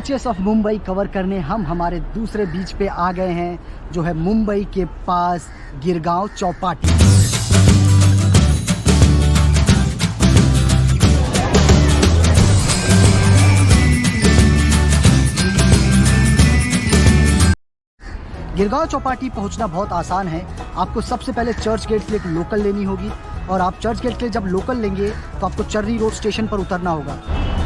Beaches of Mumbai cover करने हम हमारे दूसरे बीच पे आ गए हैं, जो है मुंबई के पास गिरगांव चौपाटी। गिरगांव चौपाटी पहुंचना बहुत आसान है। आपको सबसे पहले चर्च गेट के लिए एक लोकल लेनी होगी और आप चर्च गेट के लिए जब लोकल लेंगे तो आपको चर्री रोड स्टेशन पर उतरना होगा।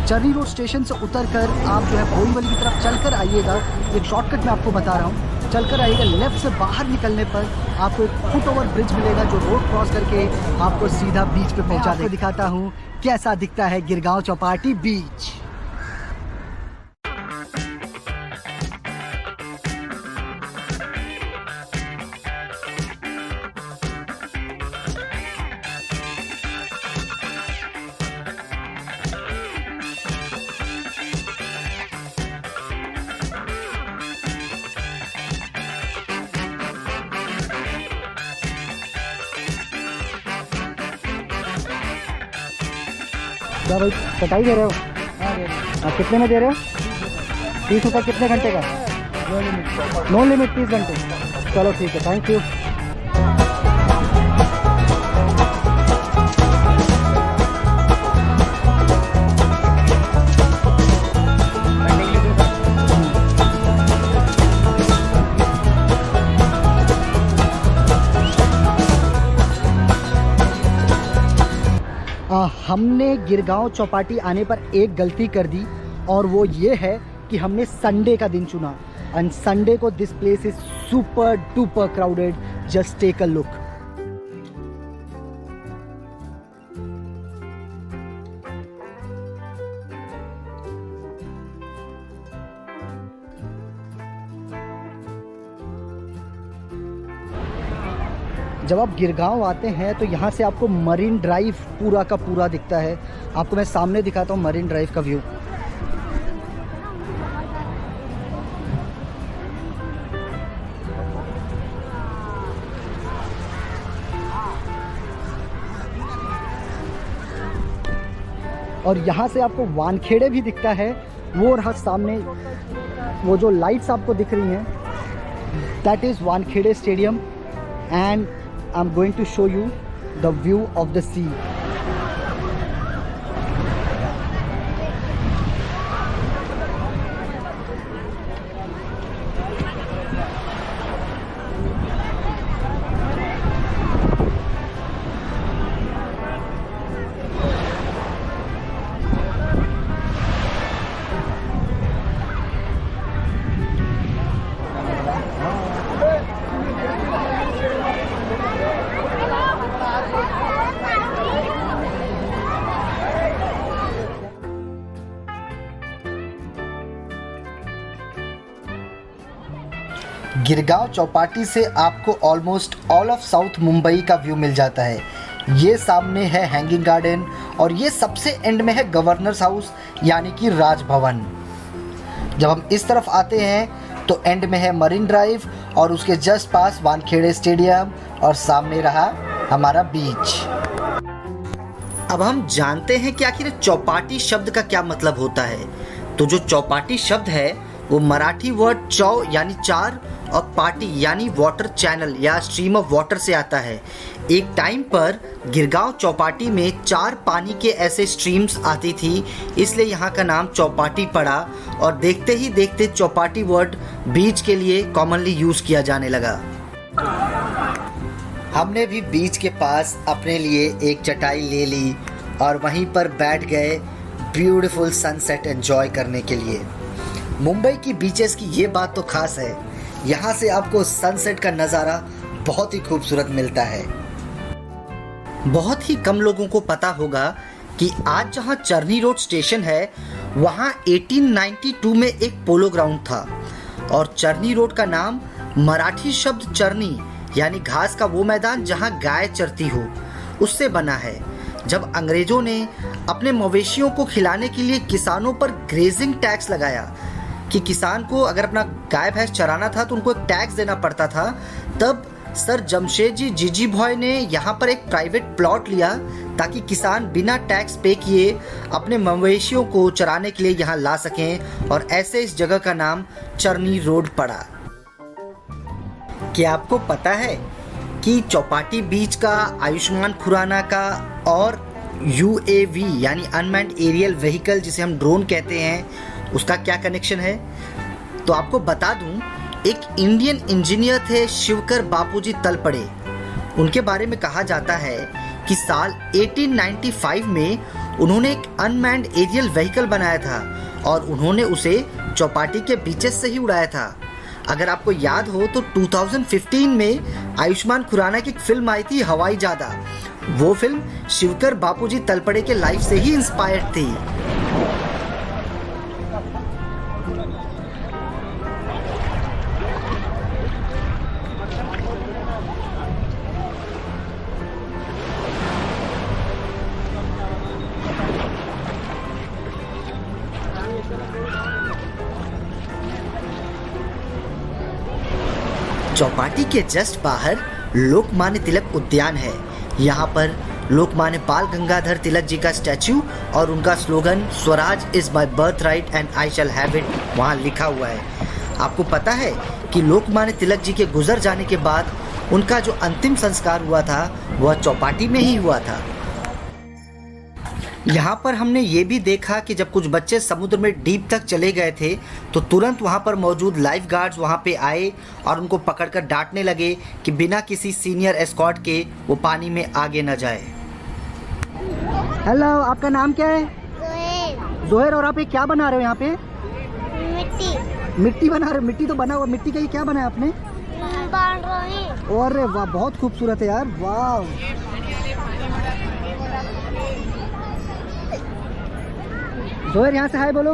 चर्री रोड स्टेशन से उतरकर आप जो है बोरीवली की तरफ चलकर आइएगा। एक शॉर्टकट मैं आपको बता रहा हूँ, चलकर आइएगा। लेफ्ट से बाहर निकलने पर आपको एक फुट ओवर ब्रिज मिलेगा जो रोड क्रॉस करके आपको सीधा बीच पे पहुँचा देगा। दिखाता हूँ कैसा दिखता है गिरगांव चौपाटी बीच। क्या भाई कटाई दे रहे हो? हाँ, कितने में दे रहे हो? 30 रुपये। कितने घंटे का? नो लिमिट 30 घंटे। चलो ठीक है, थैंक यू। हमने गिरगांव चौपाटी आने पर एक गलती कर दी और वो ये है कि हमने संडे का दिन चुना। एंड संडे को this place is super duper crowded. Just take a look. जब आप गिरगांव आते हैं तो यहाँ से आपको मरीन ड्राइव पूरा का पूरा दिखता है। आपको मैं सामने दिखाता हूँ मरीन ड्राइव का व्यू। और यहाँ से आपको वानखेड़े भी दिखता है। वो रहा सामने, वो जो लाइट्स आपको दिख रही हैं, that is Wankhede stadium. And I'm going to show you the view of the sea. Girgaon Chowpatty से आपको almost all of south Mumbai का व्यू मिल जाता है। ये सामने है हैंगिंग गार्डन और ये सबसे एंड में है गवर्नर्स हाउस यानी कि राजभवन। जब हम इस तरफ आते हैं तो एंड में है मरीन ड्राइव और उसके जस्ट पास वानखेड़े स्टेडियम और सामने रहा हमारा बीच। अब हम जानते हैं कि आखिर चौपाटी शब्द का क्या मतलब होता है। तो जो चौपाटी शब्द है वो मराठी वर्ड चौ यानी चार और पाटी यानी वाटर चैनल या स्ट्रीम ऑफ वाटर से आता है। एक टाइम पर गिरगांव चौपाटी में 4 पानी के ऐसे स्ट्रीम्स आती थी, इसलिए यहाँ का नाम चौपाटी पड़ा और देखते ही देखते चौपाटी वर्ड बीच के लिए कॉमनली यूज़ किया जाने लगा। हमने भी बीच के पास अपने लिए एक चटाई ले ली और वहीं पर बैठ गए ब्यूटीफुल सनसेट एंजॉय करने के लिए। मुंबई की बीचेस की ये बात तो खास है, यहाँ से आपको सनसेट का नज़ारा बहुत ही खूबसूरत मिलता है। बहुत ही कम लोगों को पता होगा कि आज जहाँ चर्नी रोड स्टेशन है वहाँ 1892 में एक पोलो ग्राउंड था और चर्नी रोड का नाम मराठी शब्द चरनी यानी घास का वो मैदान जहाँ गाय चरती हो उससे बना है। जब अंग्रेजों ने अपने मवेशियों को खिलाने के लिए किसानों पर ग्रेजिंग टैक्स लगाया कि किसान को अगर अपना गाय भैंस चराना था तो उनको एक टैक्स देना पड़ता था, तब सर जमशेदजी जीजीभॉय ने यहाँ पर एक प्राइवेट प्लॉट लिया ताकि किसान बिना टैक्स पे किए अपने मवेशियों को चराने के लिए यहाँ ला सकें, और ऐसे इस जगह का नाम चरनी रोड पड़ा। क्या आपको पता है कि चौपाटी बीच का आयुष्मान खुराना का और UAV यानी अनमैन्ड एरियल व्हीकल जिसे हम ड्रोन कहते हैं, उसका क्या कनेक्शन है? तो आपको बता दूं, एक इंडियन इंजीनियर थे शिवकर बापूजी तलपड़े। उनके बारे में कहा जाता है कि साल 1895 में उन्होंने एक अनमैन्ड एरियल व्हीकल बनाया था और उन्होंने उसे चौपाटी के बीचेस से ही उड़ाया था। अगर आपको याद हो तो 2015 में आयुष्मान खुराना की एक फिल्म आई थी हवाई जादा। वो फिल्म शिवकर बापूजी तलपड़े के लाइफ से ही इंस्पायर्ड थी। चौपाटी के जस्ट बाहर लोकमान्य तिलक उद्यान है। यहाँ पर लोकमान्य बाल गंगाधर तिलक जी का स्टैच्यू और उनका slogan Swaraj is my birth right and I shall have it वहाँ लिखा हुआ है। आपको पता है कि लोकमान्य तिलक जी के गुजर जाने के बाद उनका जो अंतिम संस्कार हुआ था वह चौपाटी में ही हुआ था। यहाँ पर हमने ये भी देखा कि जब कुछ बच्चे समुद्र में डीप तक चले गए थे तो तुरंत वहाँ पर मौजूद लाइफ गार्ड्स वहाँ पे आए और उनको पकड़कर डांटने लगे कि बिना किसी सीनियर एस्कॉर्ट के वो पानी में आगे न जाए। हेलो, आपका नाम क्या है? जोहेर। और आप ये क्या बना रहे हो यहाँ पे? मिट्टी बना रहे हो? मिट्टी तो बना हुआ, मिट्टी का ये क्या बनाया आपने? अरे वाह, बहुत खूबसूरत है यार, वाह। जोहेर यहाँ से हाय बोलो।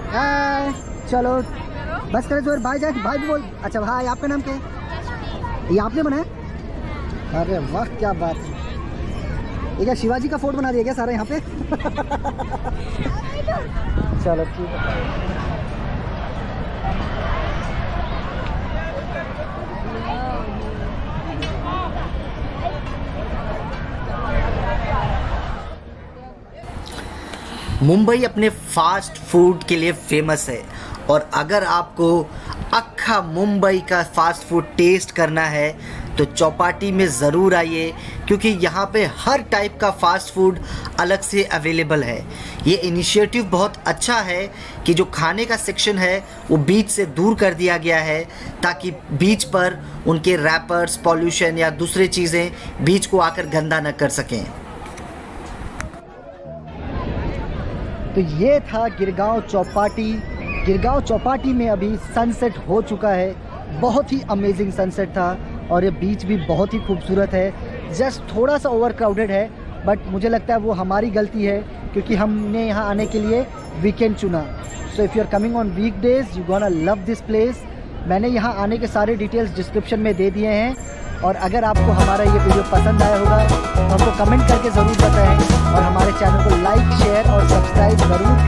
हाय, चलो बस करें जोहेर, भाई जाए, भाई भी बोल। अच्छा भाई, आपका नाम क्या है? ये आपने बनाया? अरे वाह, क्या बात है। ये क्या शिवाजी का फोर्ट बना दिया क्या सारा यहाँ पे? चलो ठीक है। मुंबई अपने फास्ट फूड के लिए फेमस है, और अगर आपको अक्खा मुंबई का फास्ट फूड टेस्ट करना है तो चौपाटी में ज़रूर आइए, क्योंकि यहाँ पे हर टाइप का फास्ट फूड अलग से अवेलेबल है। ये इनिशिएटिव बहुत अच्छा है कि जो खाने का सेक्शन है वो बीच से दूर कर दिया गया है, ताकि बीच पर उनके रैपर्स, पॉल्यूशन या दूसरी चीज़ें बीच को आकर गंदा न कर सकें। तो ये था गिरगांव चौपाटी। गिरगांव चौपाटी में अभी सनसेट हो चुका है, बहुत ही अमेजिंग सनसेट था, और ये बीच भी बहुत ही खूबसूरत है। जस्ट थोड़ा सा ओवर क्राउडेड है, बट मुझे लगता है वो हमारी गलती है क्योंकि हमने यहाँ आने के लिए वीकेंड चुना। So if you are coming on weekdays you gonna love this place. मैंने यहाँ आने के सारे डिटेल्स डिस्क्रिप्शन में दे दिए हैं, और अगर आपको हमारा ये वीडियो पसंद आया होगा तो हमको कमेंट करके ज़रूर बताएं, और हमारे चैनल को लाइक, शेयर और सब्सक्राइब ज़रूर